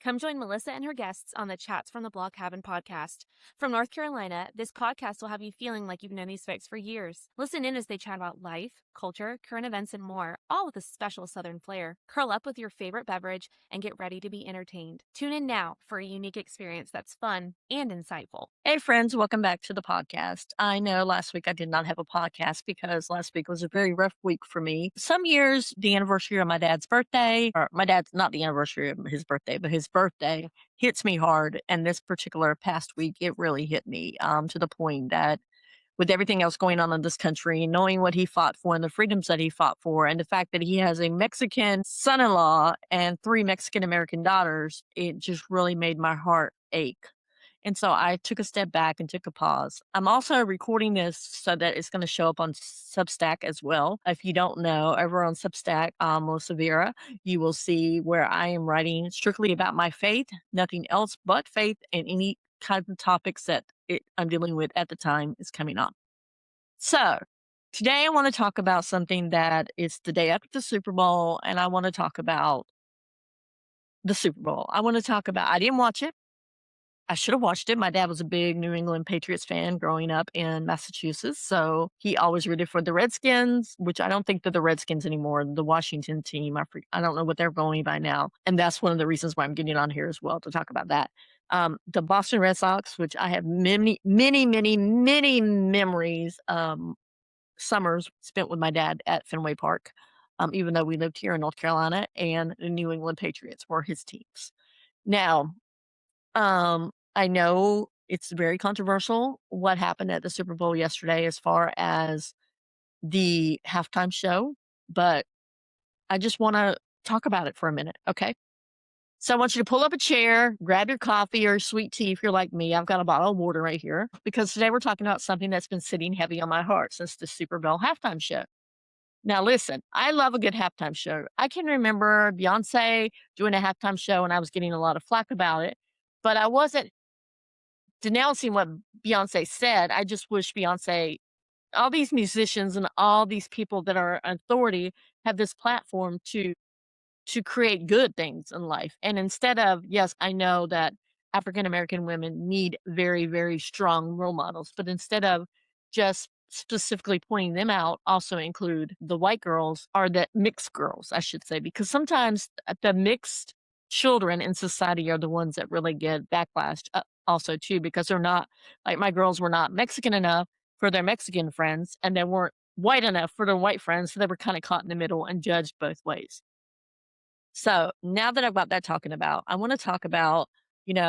Come join Melissa and her guests on the Chats from the Blog Cabin podcast. From North Carolina, this podcast will have you feeling like you've known these folks for years. Listen in as they chat about life, culture, current events, and more, all with a special Southern flair. Curl up with your favorite beverage and get ready to be entertained. Tune in now for a unique experience that's fun and insightful. Hey, friends, welcome back to the podcast. I know last week I did not have a podcast because last week was a very rough week for me. Some years, the anniversary of my dad's birthday, or my dad's not the anniversary of his birthday, but his birthday hits me hard. And this particular past week, it really hit me to the point that with everything else going on in this country, knowing what he fought for and the freedoms that he fought for, and the fact that he has a Mexican son in law and three Mexican American daughters, it just really made my heart ache. And so I took a step back and took a pause. I'm also recording this so that it's going to show up on Substack as well. If you don't know, over on Substack, Melissa Vera, you will see where I am writing strictly about my faith, nothing else but faith, and any kind of topics that I'm dealing with at the time is coming on. So today I want to talk about something that is the day after the Super Bowl, and I want to talk about the Super Bowl. I want to talk about, I didn't watch it. I should have watched it. My dad was a big New England Patriots fan growing up in Massachusetts, so he always rooted for the Redskins, which I don't think they're the Redskins anymore. The Washington team, I don't know what they're going by now, and that's one of the reasons why I'm getting on here as well to talk about that. The Boston Red Sox, which I have many, many, many, many memories, summers spent with my dad at Fenway Park, even though we lived here in North Carolina, and the New England Patriots were his teams. Now, I know it's very controversial what happened at the Super Bowl yesterday as far as the halftime show, but I just want to talk about it for a minute. Okay. So I want you to pull up a chair, grab your coffee or sweet tea if you're like me. I've got a bottle of water right here because today we're talking about something that's been sitting heavy on my heart since the Super Bowl halftime show. Now, listen, I love a good halftime show. I can remember Beyonce doing a halftime show and I was getting a lot of flack about it, but I wasn't denouncing what Beyonce said. I just wish Beyonce, all these musicians and all these people that are authority have this platform to create good things in life. And instead of, yes, I know that African American women need very, very strong role models, but instead of just specifically pointing them out, also include the white girls or the mixed girls, I should say, because sometimes the mixed children in society are the ones that really get backlash also too, because they're not like my girls were not Mexican enough for their Mexican friends and they weren't white enough for their white friends. So they were kind of caught in the middle and judged both ways. So now that I've got that talking about, I want to talk about,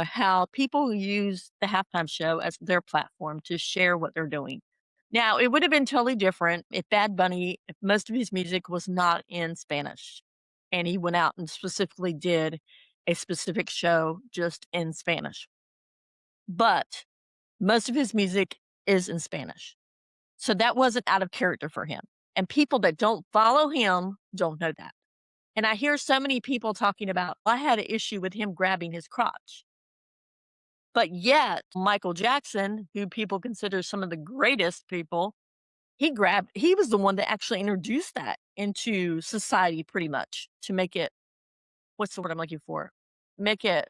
how people use the halftime show as their platform to share what they're doing. Now, it would have been totally different if Bad Bunny, if most of his music was not in Spanish and he went out and specifically did a specific show just in Spanish. But most of his music is in Spanish. So that wasn't out of character for him. And people that don't follow him don't know that. And I hear so many people talking about, I had an issue with him grabbing his crotch. But yet, Michael Jackson, who people consider some of the greatest people, he was the one that actually introduced that into society pretty much to make it, what's the word I'm looking for? Make it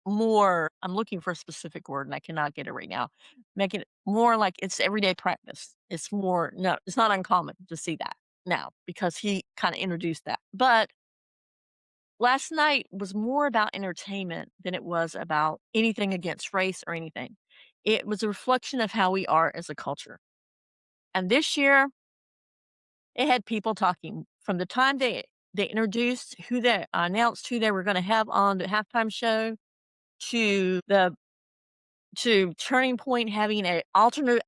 more, I'm looking for a specific word and I cannot get it right now. Make it more like it's everyday practice. It's more, no, it's not uncommon to see that now because he kind of introduced that. But last night was more about entertainment than it was about anything against race or anything. It was a reflection of how we are as a culture. And this year, it had people talking from the time they introduced who they announced who they were going to have on the halftime show to the to Turning Point having a alternate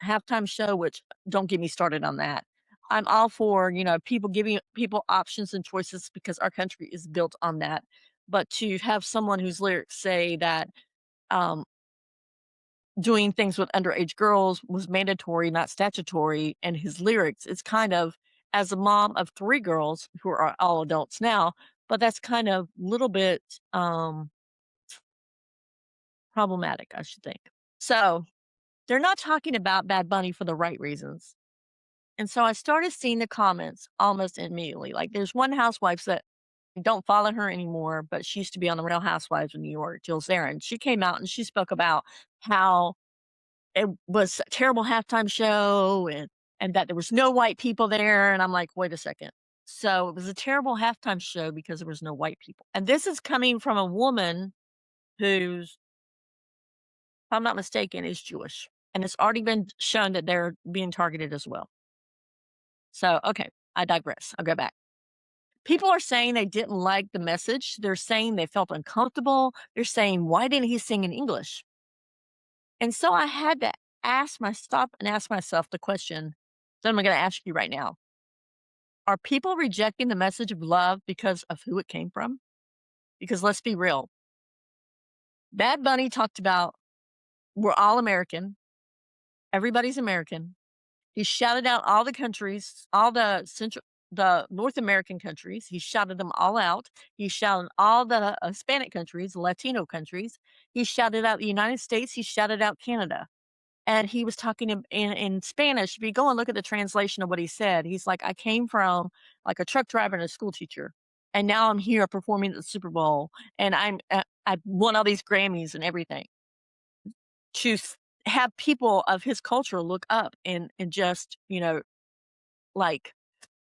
halftime show, which don't get me started on that. I'm all for, people giving people options and choices because our country is built on that. But to have someone whose lyrics say that um, doing things with underage girls was mandatory, not statutory, and his lyrics, it's kind of, as a mom of three girls who are all adults now, but that's kind of a little bit problematic, I should think. So they're not talking about Bad Bunny for the right reasons. And so I started seeing the comments almost immediately. Like there's one housewife that don't follow her anymore, but she used to be on the Real Housewives of New York, Jill Zarin. She came out and she spoke about how it was a terrible halftime show and that there was no white people there. And I'm like, wait a second. So it was a terrible halftime show because there was no white people. And this is coming from a woman who's, if I'm not mistaken, is Jewish. And it's already been shown that they're being targeted as well. So, okay, I digress. I'll go back. People are saying they didn't like the message. They're saying they felt uncomfortable. They're saying, why didn't he sing in English? And so I had to stop and ask myself the question that I'm going to ask you right now. Are people rejecting the message of love because of who it came from? Because let's be real. Bad Bunny talked about we're all American. Everybody's American. He shouted out all the countries, all the North American countries. He shouted them all out. He shouted all the Hispanic countries, Latino countries. He shouted out the United States. He shouted out Canada. And he was talking in Spanish. If you go and look at the translation of what he said, he's like, I came from like a truck driver and a school teacher. And now I'm here performing at the Super Bowl. And I won all these Grammys and everything. To have people of his culture look up and just, like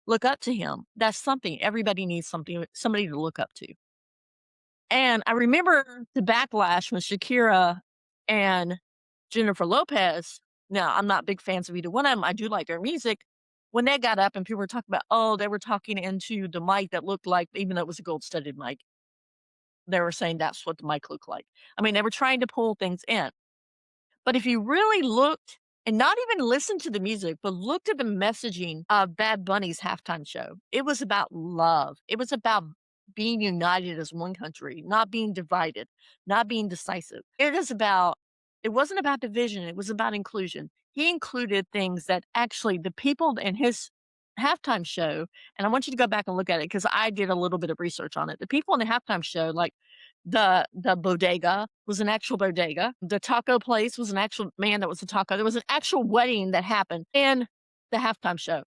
look up to him. That's something. Everybody needs somebody to look up to. And I remember the backlash when Shakira and Jennifer Lopez. Now, I'm not big fans of either one of them. I do like their music. When they got up and people were talking about, oh, they were talking into the mic that looked like, even though it was a gold studded mic, they were saying that's what the mic looked like. I mean, they were trying to pull things in. But if you really looked and not even listened to the music, but looked at the messaging of Bad Bunny's halftime show, it was about love. It was about being united as one country, not being divided, not being decisive. It wasn't about division, it was about inclusion. He included things that actually the people in his halftime show, and I want you to go back and look at it because I did a little bit of research on it. The people in the halftime show, like the bodega was an actual bodega. The taco place was an actual man that was a taco. There was an actual wedding that happened in the halftime show.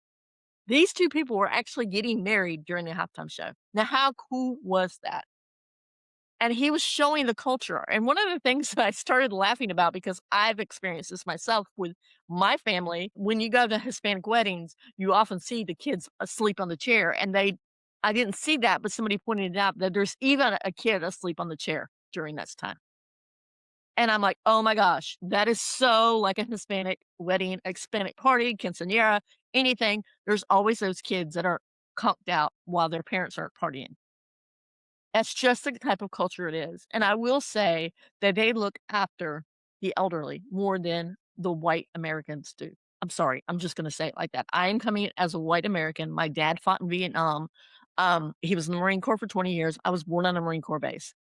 These two people were actually getting married during the halftime show. Now, how cool was that? And he was showing the culture. And one of the things that I started laughing about, because I've experienced this myself with my family, when you go to Hispanic weddings, you often see the kids asleep on the chair. And I didn't see that, but somebody pointed it out that there's even a kid asleep on the chair during that time. And I'm like, oh my gosh, that is so like a Hispanic wedding, Hispanic party, quinceanera, anything. There's always those kids that are conked out while their parents aren't partying. That's just the type of culture it is, and I will say that they look after the elderly more than the white Americans do. I'm sorry, I'm just gonna say it like that. I am coming as a white American. My dad fought in Vietnam. He was in the Marine Corps for 20 years. I was born on a Marine Corps base.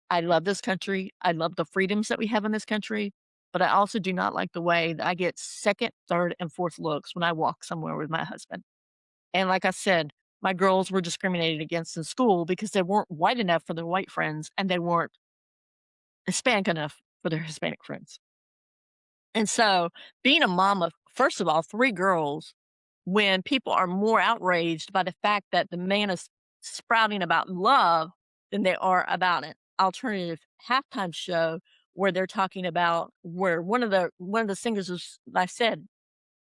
I love this country. I love the freedoms that we have in this country, but I also do not like the way that I get second, third, and fourth looks when I walk somewhere with my husband. And like I said, my girls were discriminated against in school because they weren't white enough for their white friends and they weren't Hispanic enough for their Hispanic friends. And so being a mom of, first of all, three girls, when people are more outraged by the fact that the man is sprouting about love than they are about an alternative halftime show where they're talking about where one of the singers was, like I said,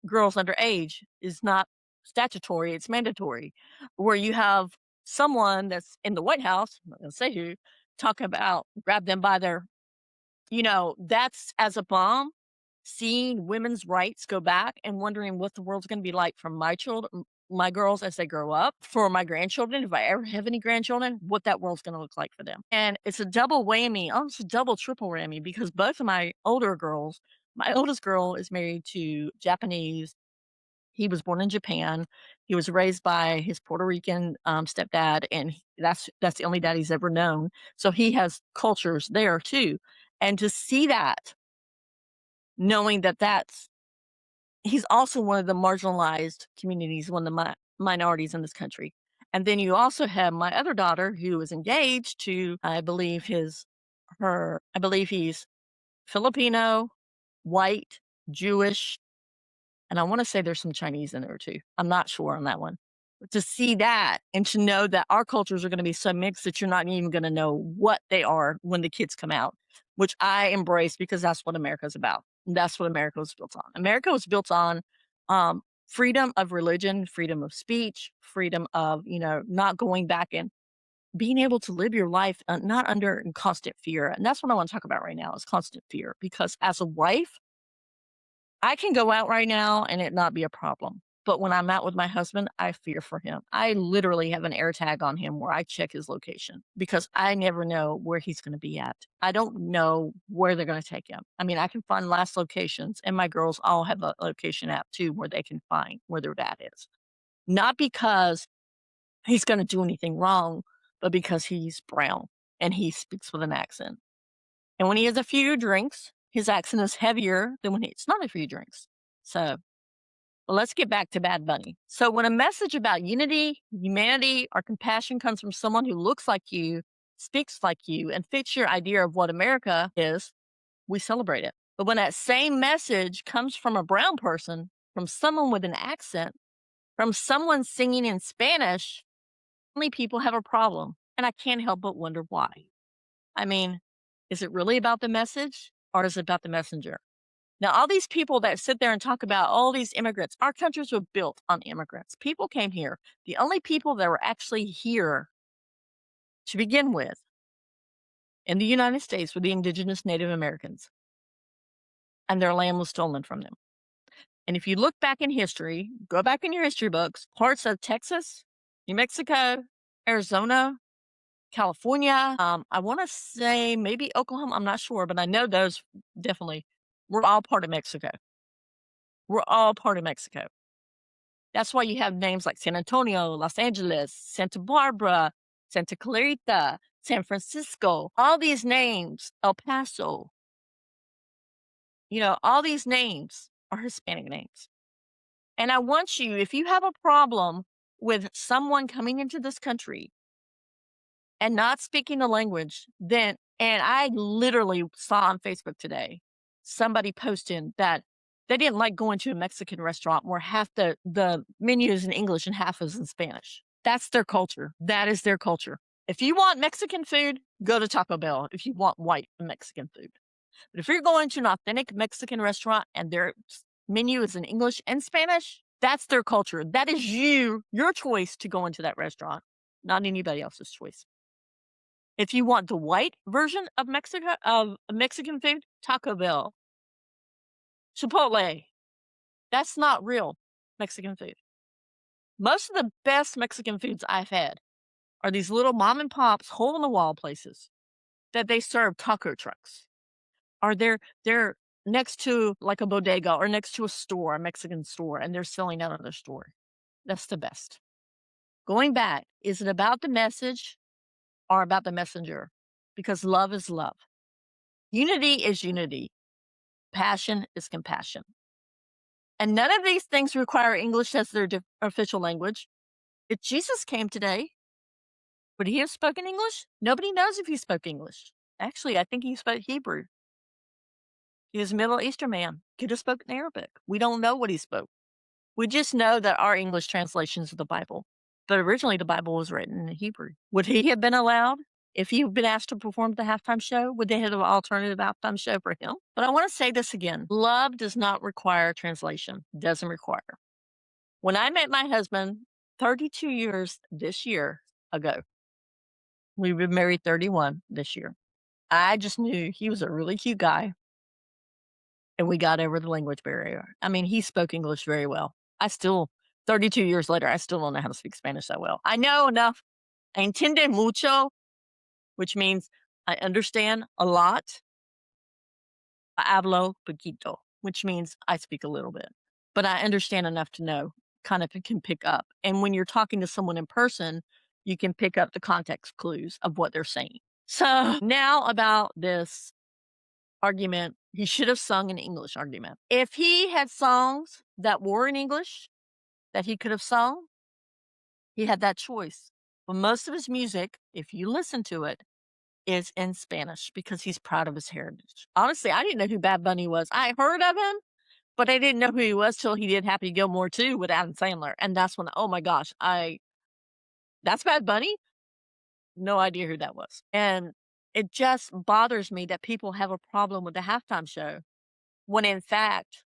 girls underage is not statutory, it's mandatory. Where you have someone that's in the White House, I'm not gonna say who, talking about grab them by their, that's as a mom, seeing women's rights go back and wondering what the world's gonna be like for my children, my girls as they grow up, for my grandchildren, if I ever have any grandchildren, what that world's gonna look like for them. And it's a double whammy, almost a double triple whammy because both of my older girls, my oldest girl is married to Japanese. He was born in Japan. He was raised by his Puerto Rican, stepdad, and that's the only dad he's ever known. So he has cultures there too. And to see that, knowing that he's also one of the marginalized communities, one of the minorities in this country. And then you also have my other daughter who is engaged to, I believe he's Filipino, white, Jewish, and I wanna say there's some Chinese in there too. I'm not sure on that one. to see that and to know that our cultures are going to be so mixed that you're not even going to know what they are when the kids come out, which I embrace because that's what America's about. That's what America was built on. America was built on freedom of religion, freedom of speech, freedom of, not going back and being able to live your life not under constant fear. And that's what I want to talk about right now is constant fear. Because as a wife, I can go out right now and it not be a problem. But when I'm out with my husband, I fear for him. I literally have an air tag on him where I check his location because I never know where he's going to be at. I don't know where they're going to take him. I mean, I can find last locations, and my girls all have a location app too where they can find where their dad is. Not because he's going to do anything wrong, but because he's brown and he speaks with an accent. And when he has a few drinks, his accent is heavier than when it's not a few drinks. So let's get back to Bad Bunny. So when a message about unity, humanity, or compassion comes from someone who looks like you, speaks like you, and fits your idea of what America is, we celebrate it. But when that same message comes from a brown person, from someone with an accent, from someone singing in Spanish, only people have a problem. And I can't help but wonder why. I mean, is it really about the message or is it about the messenger? Now, all these people that sit there and talk about all these immigrants, our countries were built on immigrants. People came here. The only people that were actually here to begin with in the United States were the indigenous Native Americans, and their land was stolen from them. And if you look back in history, go back in your history books, parts of Texas, New Mexico, Arizona, California, I want to say maybe Oklahoma, I'm not sure, but I know those definitely were all part of Mexico. We're all part of Mexico. That's why you have names like San Antonio, Los Angeles, Santa Barbara, Santa Clarita, San Francisco, all these names, El Paso. All these names are Hispanic names. And I want you, if you have a problem with someone coming into this country and not speaking the language, and I literally saw on Facebook today, somebody posting that they didn't like going to a Mexican restaurant where half the menu is in English and half is in Spanish. That's their culture. That is their culture. If you want Mexican food, go to Taco Bell if you want white Mexican food. But if you're going to an authentic Mexican restaurant and their menu is in English and Spanish, that's their culture. That is your choice to go into that restaurant, not anybody else's choice. If you want the white version of Mexican food, Taco Bell, Chipotle, that's not real Mexican food. Most of the best Mexican foods I've had are these little mom and pops, hole in the wall places that they serve taco trucks. Or they're next to like a bodega or next to a store, a Mexican store, and they're selling out of their store. That's the best. Going back, is it about the message or about the messenger? Because love is love. Unity is unity. Passion is compassion. And none of these things require English as their official language. If Jesus came today, would he have spoken English? Nobody knows if he spoke English. Actually, I think he spoke Hebrew. He was a Middle Eastern man. Could have spoken Arabic. We don't know what he spoke. We just know that our English translations of the Bible. But originally the Bible was written in Hebrew. Would he have been allowed? If he had been asked to perform the halftime show, would they have an alternative halftime show for him? But I want to say this again. Love does not require translation. Doesn't require. When I met my husband 32 years this year ago, we've been married 31 this year. I just knew he was a really cute guy. And we got over the language barrier. I mean, he spoke English very well. 32 years later, I still don't know how to speak Spanish that well. I know enough. Entiende mucho, which means I understand a lot. Hablo poquito, which means I speak a little bit. But I understand enough to know, kind of can pick up. And when you're talking to someone in person, you can pick up the context clues of what they're saying. So now about this argument, he should have sung in English argument. If he had songs that were in English that he could have sung, he had that choice. But most of his music, if you listen to it, is in Spanish because he's proud of his heritage. Honestly, I didn't know who Bad Bunny was. I heard of him, but I didn't know who he was till he did Happy Gilmore 2 with Adam Sandler, and that's when, oh my gosh, that's Bad Bunny? No idea who that was, and it just bothers me that people have a problem with the halftime show, when in fact,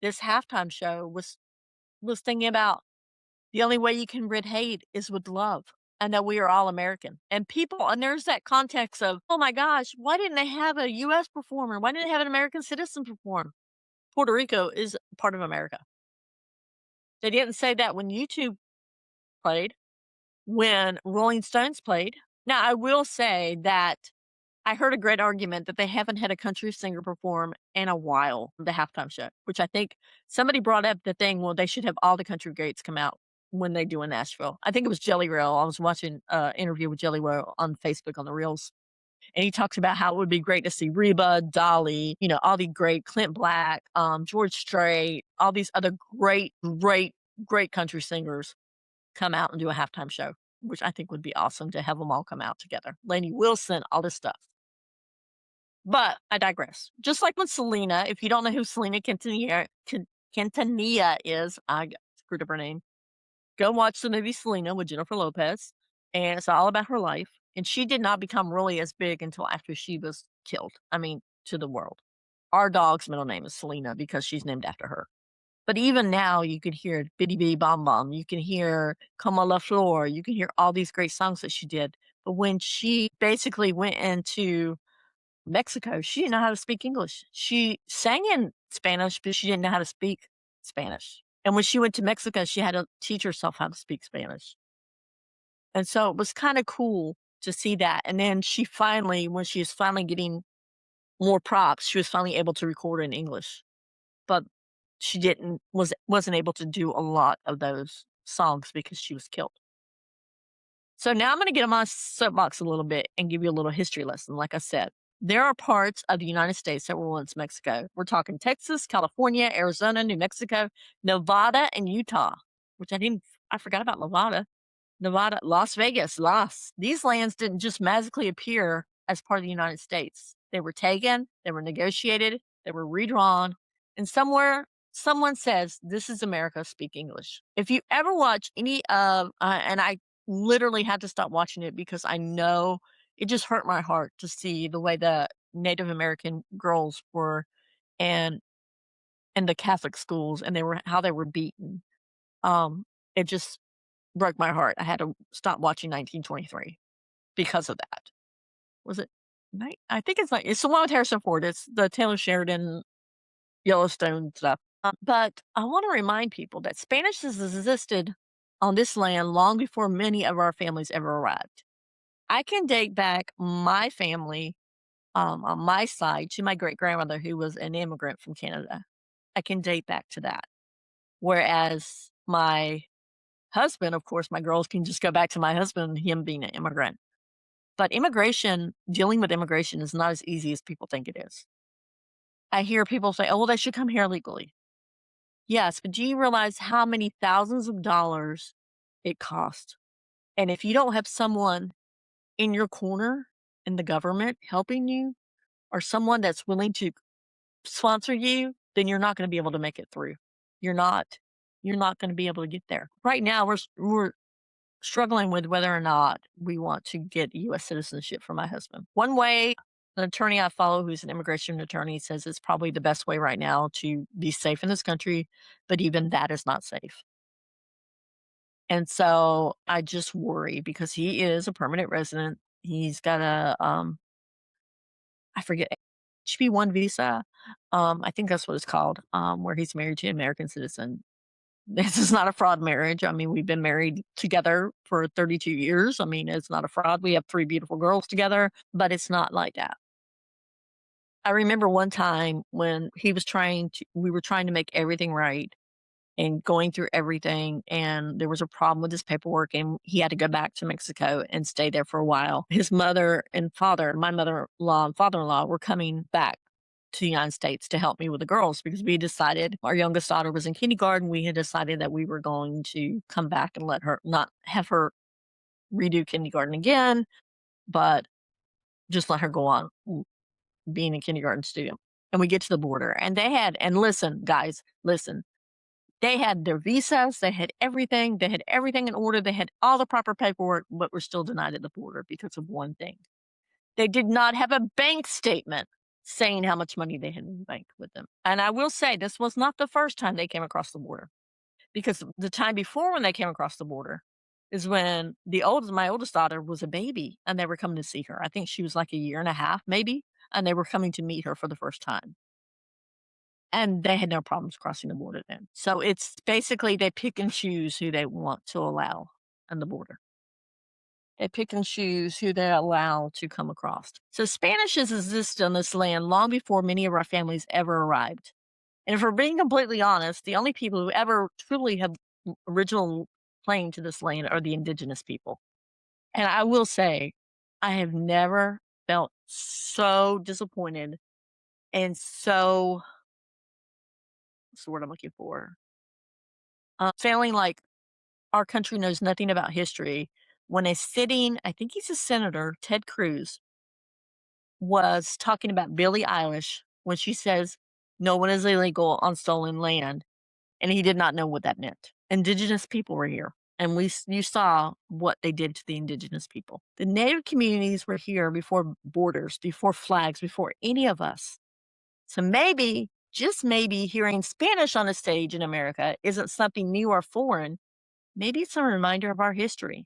this halftime show was thinking about the only way you can rid hate is with love, and that we are all American. And there's that context of, oh my gosh, why didn't they have a US performer? Why didn't they have an American citizen perform? Puerto Rico is part of America. They didn't say that when YouTube played, when Rolling Stones played. Now, I will say that I heard a great argument that they haven't had a country singer perform in a while, the halftime show, which I think somebody brought up the thing, well, they should have all the country greats come out when they do in Nashville. I think it was Jelly Roll. I was watching an interview with Jelly Roll on Facebook on the Reels, and he talks about how it would be great to see Reba, Dolly, all the great Clint Black, George Strait, all these other great, great, great country singers come out and do a halftime show, which I think would be awesome to have them all come out together. Lainey Wilson, all this stuff. But I digress. Just like with Selena, if you don't know who Selena Quintanilla is, I screwed up her name. Go watch the movie Selena with Jennifer Lopez, and it's all about her life. And she did not become really as big until after she was killed. I mean, to the world. Our dog's middle name is Selena because she's named after her. But even now, you could hear Bitty Bitty Bom Bom. You can hear Como La Flor. You can hear all these great songs that she did. But when she basically went into Mexico, she didn't know how to speak English. She sang in Spanish, but she didn't know how to speak Spanish. And when she went to Mexico, she had to teach herself how to speak Spanish. And so it was kind of cool to see that. And then when she was finally getting more props, she was finally able to record in English. But she wasn't able to do a lot of those songs because she was killed. So now I'm going to get on my soapbox a little bit and give you a little history lesson. Like I said, there are parts of the United States that were once Mexico. We're talking Texas, California, Arizona, New Mexico, Nevada, and Utah, which I forgot about Nevada, Las Vegas, these lands didn't just magically appear as part of the United States. They were taken, they were negotiated, they were redrawn, and somewhere someone says, this is America, speak English. If you ever watch any of, and I literally had to stop watching it because I know it just hurt my heart to see the way the Native American girls were and in the Catholic schools and how they were beaten. It just broke my heart. I had to stop watching 1923 because of that. Was it I think it's the one with Harrison Ford. It's the Taylor Sheridan Yellowstone stuff. But I want to remind people that Spanish has existed on this land long before many of our families ever arrived. I can date back my family on my side to my great grandmother, who was an immigrant from Canada. I can date back to that. Whereas my husband, of course, my girls can just go back to my husband, him being an immigrant. But dealing with immigration is not as easy as people think it is. I hear people say, oh, well, they should come here legally. Yes, but do you realize how many thousands of dollars it costs? And if you don't have someone in your corner in the government helping you or someone that's willing to sponsor you, then you're not going to be able to make it through. You're not. You're not going to be able to get there. Right now, we're struggling with whether or not we want to get U.S. citizenship for my husband. One way, an attorney I follow who's an immigration attorney says it's probably the best way right now to be safe in this country, but even that is not safe. And so I just worry because he is a permanent resident. He's got I forget, HB1 visa. I think that's what it's called, where he's married to an American citizen. This is not a fraud marriage. I mean, we've been married together for 32 years. I mean, it's not a fraud. We have 3 beautiful girls together, but it's not like that. I remember one time when we were trying to make everything right and going through everything, and there was a problem with his paperwork, and he had to go back to Mexico and stay there for a while. His mother and father, my mother-in-law and father-in-law, were coming back to the United States to help me with the girls because we decided our youngest daughter was in kindergarten. We had decided that we were going to come back and not have her redo kindergarten again, but just let her go on being a kindergarten student. and we get to the border, and listen, guys, listen, they had their visas, they had everything in order, they had all the proper paperwork, but were still denied at the border because of one thing. They did not have a bank statement saying how much money they had in the bank with them. And I will say this was not the first time they came across the border, because the time before when they came across the border is when my oldest daughter was a baby and they were coming to see her. I think she was like a year and a half maybe, and they were coming to meet her for the first time. And they had no problems crossing the border then. So it's basically they pick and choose who they want to allow on the border. They pick and choose who they allow to come across. So Spanish has existed on this land long before many of our families ever arrived. And if we're being completely honest, the only people who ever truly have original claim to this land are the indigenous people. And I will say, I have never felt so disappointed and so, what's the word I'm looking for? Feeling like our country knows nothing about history when I think he's a senator, Ted Cruz, was talking about Billie Eilish when she says no one is illegal on stolen land, and he did not know what that meant. Indigenous people were here, and you saw what they did to the indigenous people. The native communities were here before borders, before flags, before any of us. So maybe, just maybe, hearing Spanish on a stage in America isn't something new or foreign. Maybe it's a reminder of our history,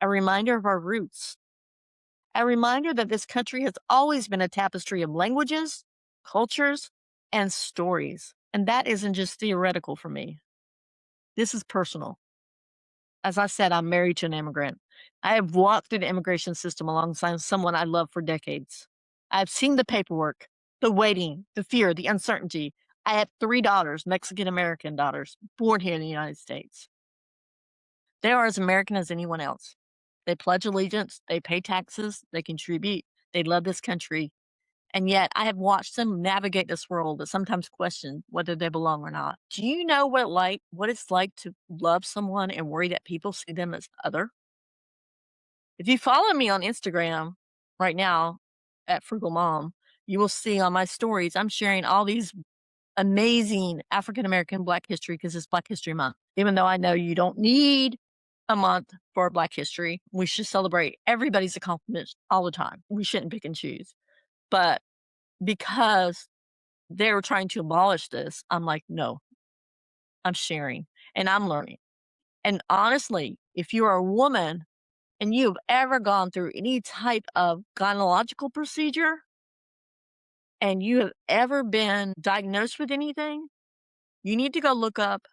a reminder of our roots, a reminder that this country has always been a tapestry of languages, cultures, and stories. And that isn't just theoretical for me. This is personal. As I said, I'm married to an immigrant. I have walked through the immigration system alongside someone I love for decades. I've seen the paperwork, the waiting, the fear, the uncertainty. I have 3 daughters, Mexican American daughters, born here in the United States. They are as American as anyone else. They pledge allegiance, they pay taxes, they contribute, they love this country. And yet I have watched them navigate this world that sometimes question whether they belong or not. Do you know what it's like to love someone and worry that people see them as other? If you follow me on Instagram right now at Frugal Mom, you will see on my stories I'm sharing all these amazing African American Black history because it's Black History Month. Even though I know you don't need a month for Black history, we should celebrate everybody's accomplishments all the time. We shouldn't pick and choose. But because they were trying to abolish this, I'm like, no, I'm sharing and I'm learning. And honestly, if you are a woman and you've ever gone through any type of gynecological procedure and you have ever been diagnosed with anything, you need to go look up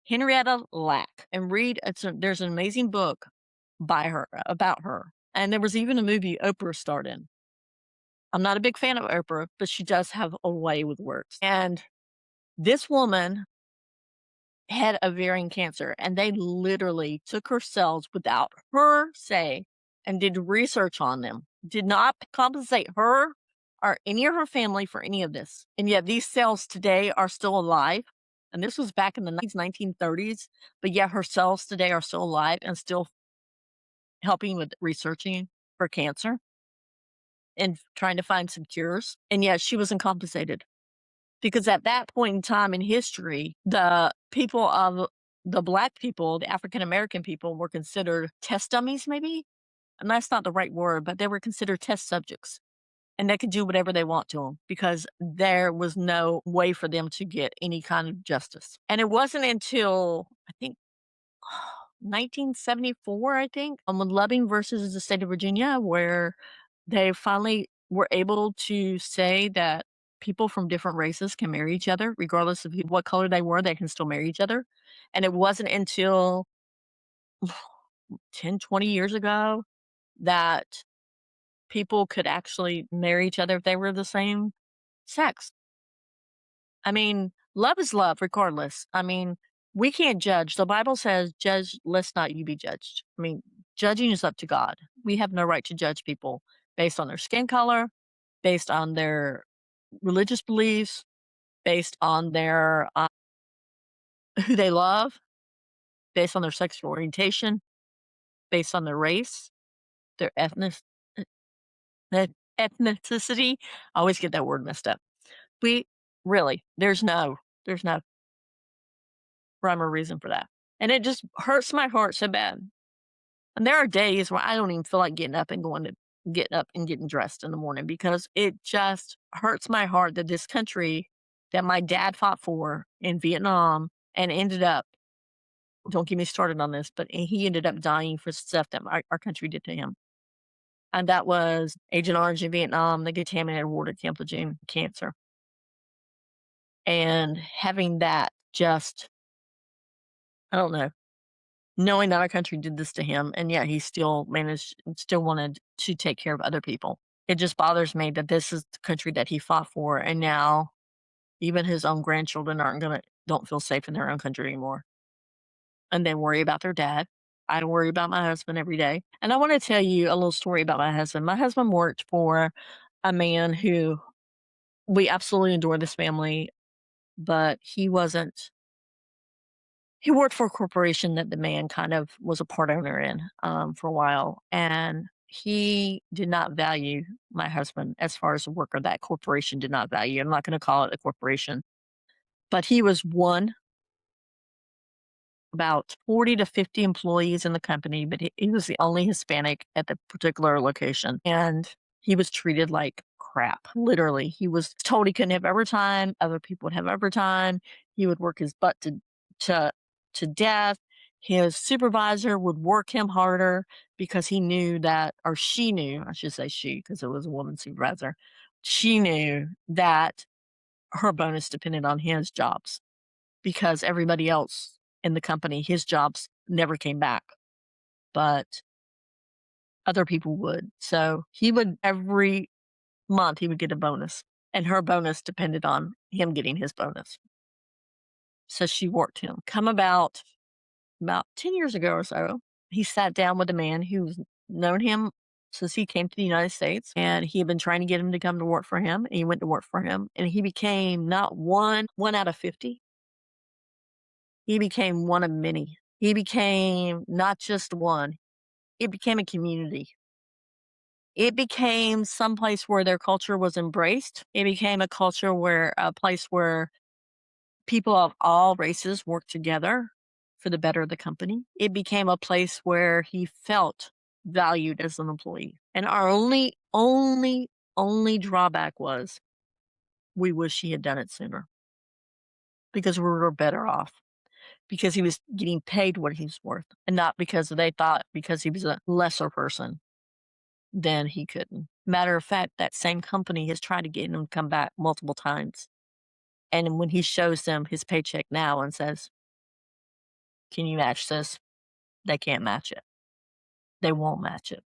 Henrietta Lack and read. There's an amazing book by her about her. And there was even a movie Oprah starred in. I'm not a big fan of Oprah, but she does have a way with words. And this woman had ovarian cancer, and they literally took her cells without her say and did research on them. Did not compensate her or any of her family for any of this. And yet these cells today are still alive. And this was back in the 1930s, but yet her cells today are still alive and still helping with researching for cancer and trying to find some cures. And yet she wasn't compensated. Because at that point in time in history, the Black people, the African American people were considered test dummies, maybe? And that's not the right word, but they were considered test subjects. And they could do whatever they want to them because there was no way for them to get any kind of justice. And it wasn't until, I think, 1974, I think, with Loving versus the state of Virginia, where they finally were able to say that people from different races can marry each other, regardless of what color they were, they can still marry each other. And it wasn't until 10, 20 years ago that people could actually marry each other if they were the same sex. I mean, love is love regardless. I mean, we can't judge. The Bible says, judge, lest not you be judged. I mean, judging is up to God. We have no right to judge people based on their skin color, based on their religious beliefs, based on their who they love, based on their sexual orientation, based on their race, their ethnicity. I always get that word messed up. We really, there's no rhyme or reason for that. And it just hurts my heart so bad. And there are days where I don't even feel like getting up and getting dressed in the morning because it just hurts my heart that this country that my dad fought for in Vietnam and ended up, don't get me started on this, but he ended up dying for stuff that our country did to him. And that was Agent Orange in Vietnam, the contaminated water, Camp Lejeune, cancer. And having that just, I don't know, knowing that our country did this to him, and yet he still wanted to take care of other people. It just bothers me that this is the country that he fought for, and now even his own grandchildren don't feel safe in their own country anymore, and they worry about their dad. I worry about my husband every day, and I wanna tell you a little story about my husband. My husband worked for a man who we absolutely adore this family, but he worked for a corporation that the man kind of was a part owner in, for a while, and he did not value my husband as far as a worker. That corporation did not value. I'm not gonna call it a corporation, but he was one about 40 to 50 employees in the company, but he was the only Hispanic at the particular location, and he was treated like crap. Literally, he was told he couldn't have overtime. Other people would have overtime. He would work his butt to to death. His supervisor would work him harder because he knew that, or she knew, I should say she, because it was a woman supervisor. She knew that her bonus depended on his jobs because everybody else in the company, his jobs never came back, but other people would. So he would every month he would get a bonus, and her bonus depended on him getting his bonus. So she worked him. Come about 10 years ago or so, he sat down with a man who's known him since he came to the United States, and he had been trying to get him to come to work for him, and he went to work for him, and he became not one out of 50. He became one of many. He became not just one, it became a community. It became some place where their culture was embraced. It became a place where people of all races worked together for the better of the company. It became a place where he felt valued as an employee. And our only drawback was we wish he had done it sooner because we were better off. Because he was getting paid what he's worth, and not because they thought because he was a lesser person, then he couldn't. Matter of fact, that same company has tried to get him to come back multiple times. And when he shows them his paycheck now and says, "Can you match this?" They can't match it. They won't match it,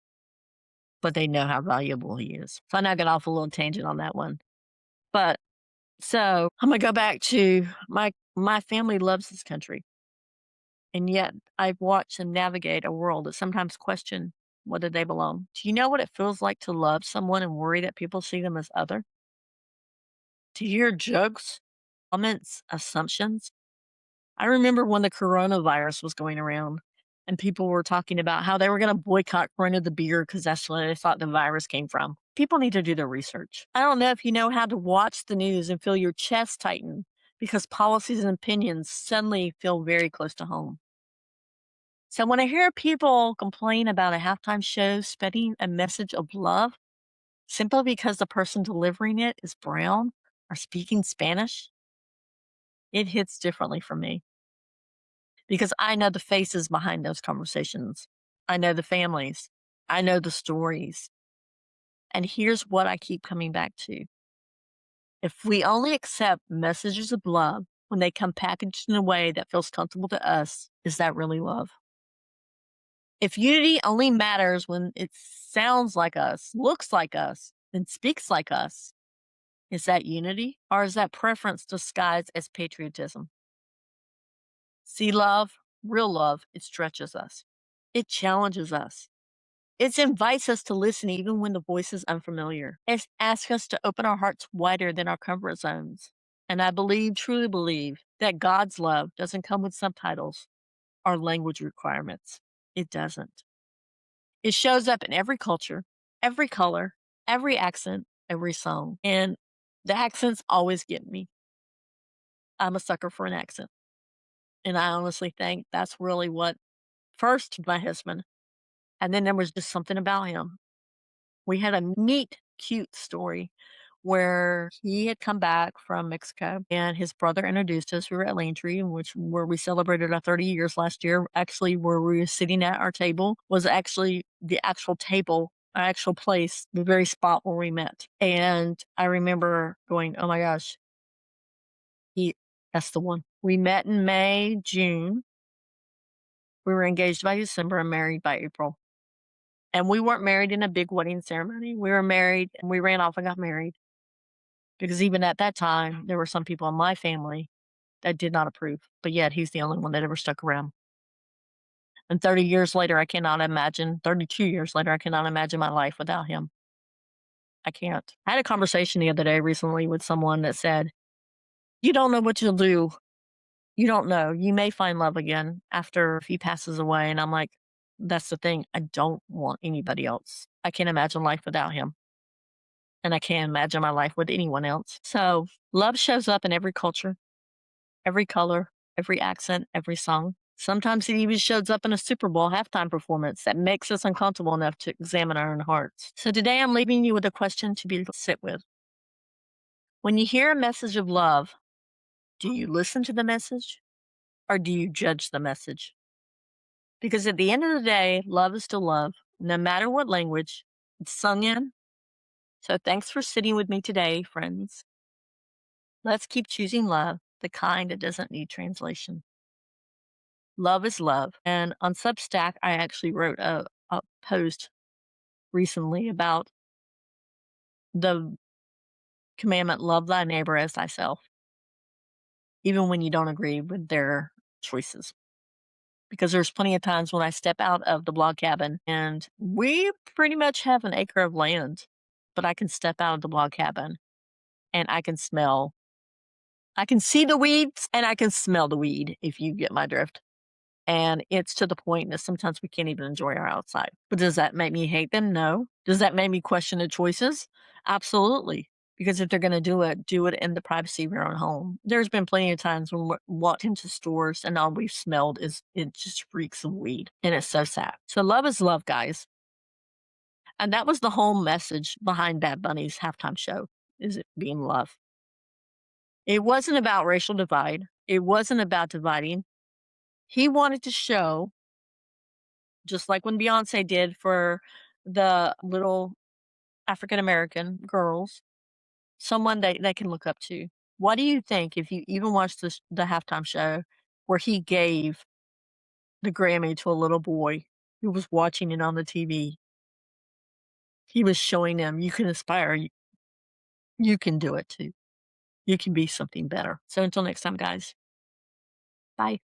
but they know how valuable he is. So I know I got off a little tangent on that one. But so I'm gonna go back to my family loves this country. And yet I've watched them navigate a world that sometimes question whether they belong. Do you know what it feels like to love someone and worry that people see them as other? To hear jokes, comments, assumptions? I remember when the coronavirus was going around and people were talking about how they were going to boycott Corona the beer because that's where they thought the virus came from. People need to do their research. I don't know if you know how to watch the news and feel your chest tighten because policies and opinions suddenly feel very close to home. So when I hear people complain about a halftime show spreading a message of love simply because the person delivering it is brown or speaking Spanish, it hits differently for me because I know the faces behind those conversations. I know the families. I know the stories. And here's what I keep coming back to. If we only accept messages of love when they come packaged in a way that feels comfortable to us, is that really love? If unity only matters when it sounds like us, looks like us, and speaks like us, is that unity or is that preference disguised as patriotism? See, love, real love, it stretches us, it challenges us, it invites us to listen even when the voice is unfamiliar. It asks us to open our hearts wider than our comfort zones. And I believe, truly believe, that God's love doesn't come with subtitles or language requirements. It doesn't. It shows up in every culture, every color, every accent, every song. And The accents always get me. I'm a sucker for an accent, and I honestly think that's really what first my husband, and then there was just something about him. We had a neat, cute story where he had come back from Mexico and his brother introduced us. We were at Landry, where we celebrated our 30 years last year. Actually, where we were sitting at our table was actually the actual table, our actual place, the very spot where we met. And I remember going, oh my gosh, he that's the one. We met in May, June. We were engaged by December and married by April. And we weren't married in a big wedding ceremony. We were married and we ran off and got married because even at that time, there were some people in my family that did not approve, but yet he's the only one that ever stuck around. And 30 years later, 32 years later, I cannot imagine my life without him. I can't. I had a conversation the other day recently with someone that said, you don't know what you'll do. You don't know. You may find love again after if he passes away. And I'm like, that's the thing. I don't want anybody else. I can't imagine life without him. And I can't imagine my life with anyone else. So love shows up in every culture, every color, every accent, every song. Sometimes it even shows up in a Super Bowl halftime performance that makes us uncomfortable enough to examine our own hearts. So today I'm leaving you with a question to sit with. When you hear a message of love, do you listen to the message or do you judge the message? Because at the end of the day, love is still love, no matter what language it's sung in. So thanks for sitting with me today, friends. Let's keep choosing love, the kind that doesn't need translation. Love is love. And on Substack, I actually wrote a post recently about the commandment, love thy neighbor as thyself, even when you don't agree with their choices. Because there's plenty of times when I step out of the blog cabin and we pretty much have an acre of land, but I can step out of the blog cabin and I can see the weeds and I can smell the weed, if you get my drift. And it's to the point that sometimes we can't even enjoy our outside. But does that make me hate them? No. Does that make me question the choices? Absolutely. Because if they're going to do it in the privacy of your own home. There's been plenty of times when we walked into stores and all we've smelled is it just reeks of weed. And it's so sad. So love is love, guys. And that was the whole message behind Bad Bunny's halftime show, is it being love. It wasn't about racial divide. It wasn't about dividing. He wanted to show, just like when Beyonce did for the little African American girls, someone they can look up to. What do you think if you even watched the halftime show where he gave the Grammy to a little boy who was watching it on the TV? He was showing them you can aspire, you can do it too. You can be something better. So until next time, guys. Bye.